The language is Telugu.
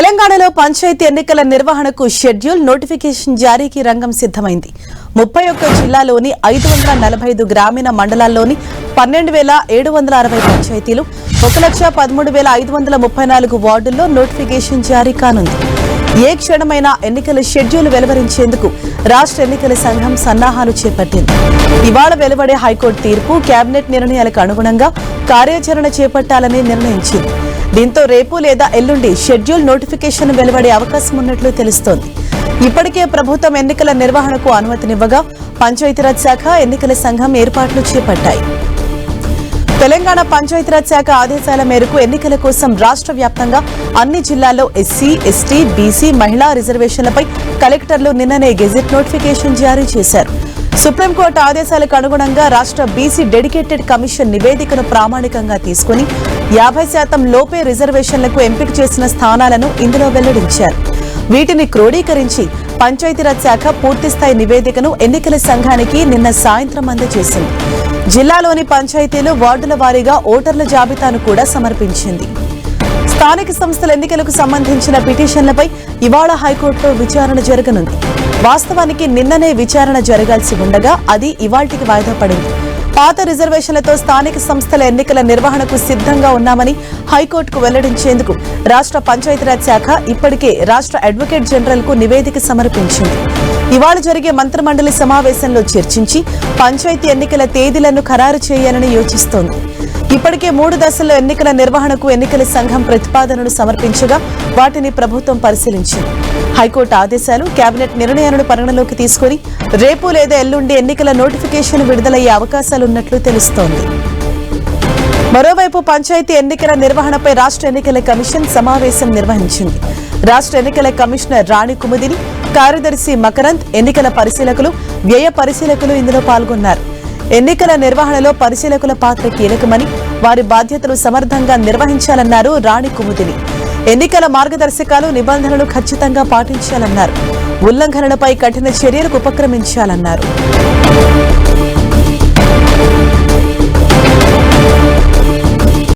తెలంగాణలో పంచాయతీ ఎన్నికల నిర్వహణకు షెడ్యూల్ నోటిఫికేషన్ జారీకి రంగం సిద్ధమైంది. 31 జిల్లాలోని 545 గ్రామీణ మండలాల్లోని 12,760 పంచాయతీలు 1,13,534 వార్డుల్లో నోటిఫికేషన్ జారీ కానుంది. ఏ క్షణమైనా ఎన్నికల షెడ్యూల్ వెలువరించేందుకు రాష్ట్ర ఎన్నికల సంఘం సన్నాహాలు చేపట్టింది. ఇవాళ వెలువడే హైకోర్టు తీర్పు, కేబినెట్ నిర్ణయాలకు అనుగుణంగా కార్యాచరణ చేపట్టాలని నిర్ణయించింది. దీంతో రేపు లేదా ఎల్లుండి షెడ్యూల్ నోటిఫికేషన్ వెలువడే అవకాశం ఉన్నట్లు తెలుస్తోంది. ఇప్పటికే ప్రభుత్వం ఎన్నికల నిర్వహణకు అనుమతినివ్వగా పంచాయతీరాజ్ శాఖ, ఎన్నికల సంఘం ఏర్పాట్లు చేపట్టాయి. తెలంగాణ పంచాయతీరాజ్ శాఖ ఆదేశాల మేరకు ఎన్నికల కోసం రాష్ట్ర వ్యాప్తంగా అన్ని జిల్లాల్లో ఎస్సీ, ఎస్టీ, బీసీ, మహిళా రిజర్వేషన్లపై కలెక్టర్లు నిన్ననే గెజెట్ నోటిఫికేషన్ జారీ చేశారు. సుప్రీంకోర్టు ఆదేశాలకు అనుగుణంగా రాష్ట్ర బీసీ డెడికేటెడ్ కమిషన్ నివేదికను ప్రామాణికంగా తీసుకుని 50% లోపే రిజర్వేషన్లకు ఎంపిక చేసిన స్థానాలను ఇందులో వెల్లడించారు. వీటిని క్రోడీకరించి పంచాయతీరాజ్ శాఖ పూర్తిస్థాయి నివేదికను ఎన్నికల సంఘానికి నిన్న సాయంత్రం అందజేసింది. జిల్లాలోని పంచాయతీలు వార్డుల వారీగా ఓటర్ల జాబితాను కూడా సమర్పించింది. స్థానిక సంస్థల ఎన్నికలకు సంబంధించిన పిటిషన్లపై ఇవాళ హైకోర్టులో విచారణ జరగనుంది. వాస్తవానికి నిన్ననే విచారణ జరగాల్సి ఉండగా అది ఇవాళ్టికి వాయిదా పడింది. పాత రిజర్వేషన్లతో స్థానిక సంస్థల ఎన్నికల నిర్వహణకు సిద్ధంగా ఉన్నామని హైకోర్టుకు వెల్లడించేందుకు రాష్ట్ర పంచాయతీరాజ్ శాఖ ఇప్పటికే రాష్ట్ర అడ్వకేట్ జనరల్ కు నివేదిక సమర్పించింది. ఇవాళ జరిగే మంత్రిమండలి సమావేశంలో చర్చించి పంచాయతీ ఎన్నికల తేదీలను ఖరారు చేయాలని యోచిస్తోంది. ఇప్పటికే 3 దశల్లో ఎన్నికల నిర్వహణకు ఎన్నికల సంఘం ప్రతిపాదనలు సమర్పించగా వాటిని ప్రభుత్వం పరిశీలించింది. హైకోర్టు ఆదేశాలు, కేబినెట్ నిర్ణయాలను పరిగణలోకి తీసుకుని రేపు లేదా ఎల్లుండి ఎన్నికల నోటిఫికేషన్ విడుదలయ్యే అవకాశాలున్నట్లు తెలుస్తోంది. మరోవైపు పంచాయతీ ఎన్నికల నిర్వహణపై రాష్ట్ర ఎన్నికల కమిషన్ సమావేశం నిర్వహించింది. రాష్ట్ర ఎన్నికల కమిషనర్ రాణి కుముదిని, కార్యదర్శి మకరంద్, ఎన్నికల పరిశీలకులు, వ్యయ పరిశీలకులు ఇందులో పాల్గొన్నారు. ఎన్నికల నిర్వహణలో పరిశీలకుల పాత్ర కీలకమని, వారి బాధ్యతలు సమర్థంగా నిర్వహించాలన్నారు రాణి కుముదిని. ఎన్నికల మార్గదర్శకాలు, నిబంధనలు ఖచ్చితంగా పాటించాలన్నారు. ఉల్లంఘనలపై కఠిన చర్యలకు ఉపక్రమించాలన్నారు.